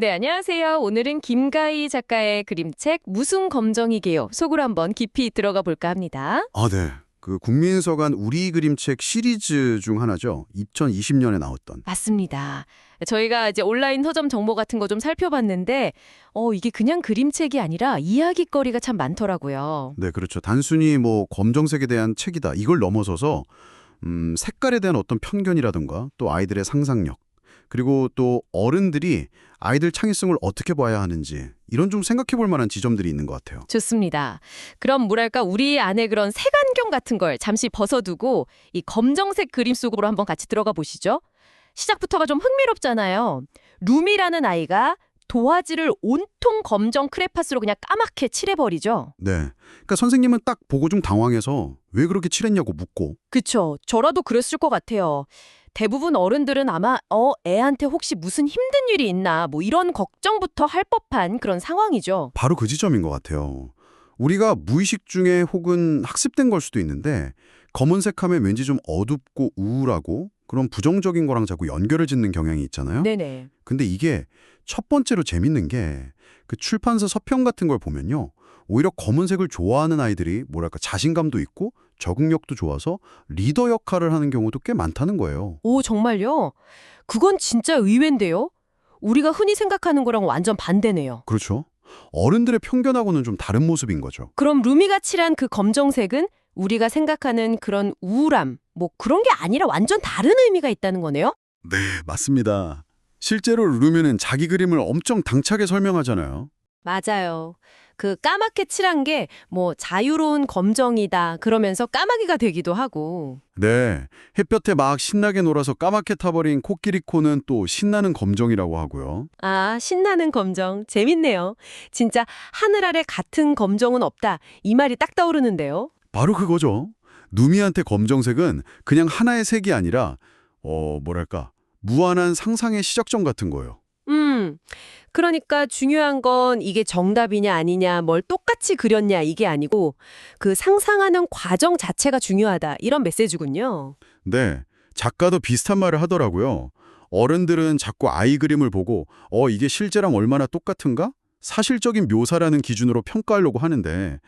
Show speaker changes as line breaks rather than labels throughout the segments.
네, 안녕하세요. 오늘은 김가희 작가의 그림책 무슨 검정이게요? 속으로 한번 깊이 들어가 볼까 합니다.
네. 그 국민서관 우리 그림책 시리즈 중 하나죠. 2020년에 나왔던.
맞습니다. 저희가 이제 온라인 서점 정보 같은 거 좀 살펴봤는데, 이게 그냥 그림책이 아니라 이야깃거리가 참 많더라고요.
네, 그렇죠. 단순히 뭐 검정색에 대한 책이다. 이걸 넘어서서 색깔에 대한 어떤 편견이라든가 또 아이들의 상상력 그리고 또 어른들이 아이들 창의성을 어떻게 봐야 하는지 이런 좀 생각해 볼 만한 지점들이 있는 것 같아요.
좋습니다. 그럼 뭐랄까 우리 안에 그런 색안경 같은 걸 잠시 벗어두고 이 검정색 그림 속으로 한번 같이 들어가 보시죠. 시작부터가 좀 흥미롭잖아요. 룸이라는 아이가 도화지를 온통 검정 크레파스로 그냥 까맣게 칠해버리죠.
네. 그러니까 선생님은 딱 보고 좀 당황해서 왜 그렇게 칠했냐고 묻고.
그쵸. 저라도 그랬을 것 같아요. 대부분 어른들은 아마 애한테 혹시 무슨 힘든 일이 있나 뭐 이런 걱정부터 할 법한 그런 상황이죠.
바로 그 지점인 것 같아요. 우리가 무의식 중에 혹은 학습된 걸 수도 있는데 검은색 하면 왠지 좀 어둡고 우울하고 그런 부정적인 거랑 자꾸 연결을 짓는 경향이 있잖아요.
네네.
근데 이게 첫 번째로 재밌는 게 그 출판사 서평 같은 걸 보면요. 오히려 검은색을 좋아하는 아이들이 뭐랄까 자신감도 있고 적응력도 좋아서 리더 역할을 하는 경우도 꽤 많다는 거예요.
오, 정말요? 그건 진짜 의외인데요? 우리가 흔히 생각하는 거랑 완전 반대네요.
그렇죠. 어른들의 편견하고는 좀 다른 모습인 거죠.
그럼 루미가 칠한 그 검정색은 우리가 생각하는 그런 우울함, 뭐 그런 게 아니라 완전 다른 의미가 있다는 거네요?
네, 맞습니다. 실제로 루미는 자기 그림을 엄청 당차게 설명하잖아요.
맞아요. 그 까맣게 칠한 게 뭐 자유로운 검정이다 그러면서 까마귀가 되기도 하고.
네, 햇볕에 막 신나게 놀아서 까맣게 타버린 코끼리코는 또 신나는 검정이라고 하고요.
아, 신나는 검정. 재밌네요. 진짜 하늘 아래 같은 검정은 없다. 이 말이 딱 떠오르는데요.
바로 그거죠. 누미한테 검정색은 그냥 하나의 색이 아니라 뭐랄까 무한한 상상의 시작점 같은 거예요.
음, 그러니까 중요한 건 이게 정답이냐 아니냐, 뭘 똑같이 그렸냐 이게 아니고 그 상상하는 과정 자체가 중요하다 이런 메시지군요.
네, 작가도 비슷한 말을 하더라고요. 어른들은 자꾸 아이 그림을 보고 이게 실제랑 얼마나 똑같은가? 사실적인 묘사라는 기준으로 평가하려고 하는데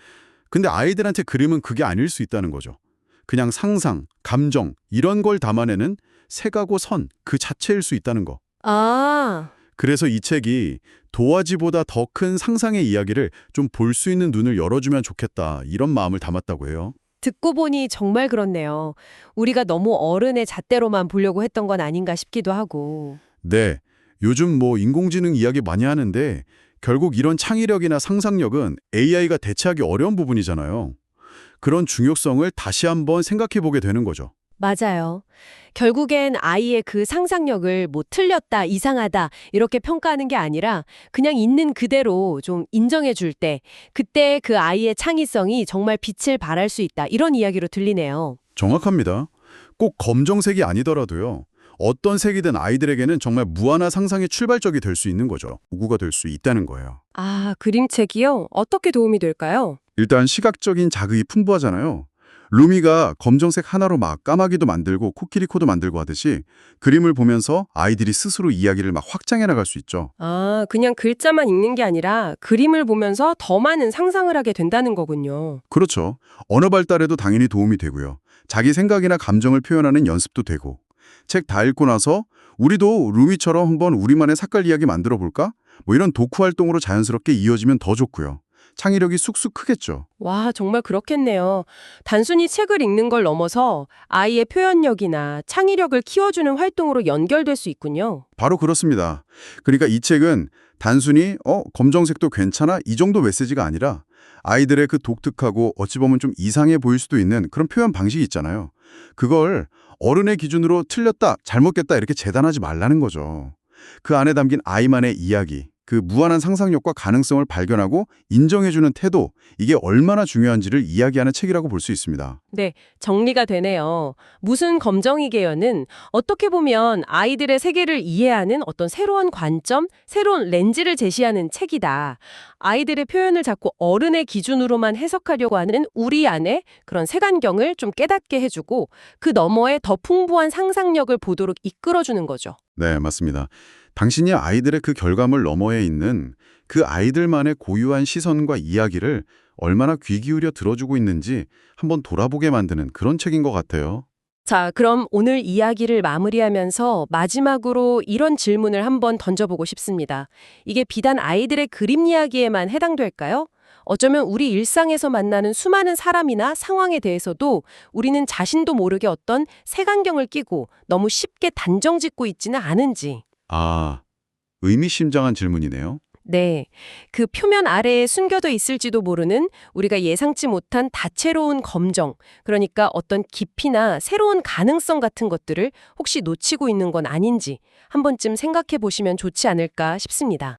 근데 아이들한테 그림은 그게 아닐 수 있다는 거죠. 그냥 상상, 감정 이런 걸 담아내는 색하고 선 그 자체일 수 있다는 거.
아,
그래서 이 책이 도화지보다 더 큰 상상의 이야기를 좀 볼 수 있는 눈을 열어주면 좋겠다 이런 마음을 담았다고 해요.
듣고 보니 정말 그렇네요. 우리가 너무 어른의 잣대로만 보려고 했던 건 아닌가 싶기도 하고.
네, 요즘 뭐 인공지능 이야기 많이 하는데 결국 이런 창의력이나 상상력은 AI가 대체하기 어려운 부분이잖아요. 그런 중요성을 다시 한번 생각해 보게 되는 거죠.
맞아요. 결국엔 아이의 그 상상력을 뭐 틀렸다, 이상하다 이렇게 평가하는 게 아니라 그냥 있는 그대로 좀 인정해 줄 때 그때 그 아이의 창의성이 정말 빛을 발할 수 있다 이런 이야기로 들리네요.
정확합니다. 꼭 검정색이 아니더라도요. 어떤 색이든 아이들에게는 정말 무한한 상상의 출발점이 될 수 있는 거죠. 도구가 될 수 있다는 거예요.
아, 그림책이요? 어떻게 도움이 될까요?
일단 시각적인 자극이 풍부하잖아요. 루미가 검정색 하나로 막 까마귀도 만들고 코끼리코도 만들고 하듯이 그림을 보면서 아이들이 스스로 이야기를 막 확장해 나갈 수 있죠.
아, 그냥 글자만 읽는 게 아니라 그림을 보면서 더 많은 상상을 하게 된다는 거군요.
그렇죠. 언어 발달에도 당연히 도움이 되고요. 자기 생각이나 감정을 표현하는 연습도 되고. 책 다 읽고 나서 우리도 루미처럼 한번 우리만의 색깔 이야기 만들어 볼까? 뭐 이런 독후 활동으로 자연스럽게 이어지면 더 좋고요. 창의력이 쑥쑥 크겠죠.
와, 정말 그렇겠네요. 단순히 책을 읽는 걸 넘어서 아이의 표현력이나 창의력을 키워주는 활동으로 연결될 수 있군요.
바로 그렇습니다. 그러니까 이 책은 단순히 검정색도 괜찮아 이 정도 메시지가 아니라 아이들의 그 독특하고 어찌 보면 좀 이상해 보일 수도 있는 그런 표현 방식이 있잖아요. 그걸 어른의 기준으로 틀렸다, 잘못됐다 이렇게 재단하지 말라는 거죠. 그 안에 담긴 아이만의 이야기, 그 무한한 상상력과 가능성을 발견하고 인정해주는 태도, 이게 얼마나 중요한지를 이야기하는 책이라고 볼 수 있습니다.
네, 정리가 되네요. 무슨 검정이게요는 어떻게 보면 아이들의 세계를 이해하는 어떤 새로운 관점, 새로운 렌즈를 제시하는 책이다. 아이들의 표현을 자꾸 어른의 기준으로만 해석하려고 하는 우리 안에 그런 색안경을 좀 깨닫게 해주고 그 너머에 더 풍부한 상상력을 보도록 이끌어주는 거죠.
네, 맞습니다. 당신이 아이들의 그 결과물 너머에 있는 그 아이들만의 고유한 시선과 이야기를 얼마나 귀 기울여 들어주고 있는지 한번 돌아보게 만드는 그런 책인 것 같아요.
자, 그럼 오늘 이야기를 마무리하면서 마지막으로 이런 질문을 한번 던져보고 싶습니다. 이게 비단 아이들의 그림 이야기에만 해당될까요? 어쩌면 우리 일상에서 만나는 수많은 사람이나 상황에 대해서도 우리는 자신도 모르게 어떤 색안경을 끼고 너무 쉽게 단정 짓고 있지는 않은지.
아, 의미심장한 질문이네요.
네, 그 표면 아래에 숨겨져 있을지도 모르는 우리가 예상치 못한 다채로운 검정, 그러니까 어떤 깊이나 새로운 가능성 같은 것들을 혹시 놓치고 있는 건 아닌지 한 번쯤 생각해 보시면 좋지 않을까 싶습니다.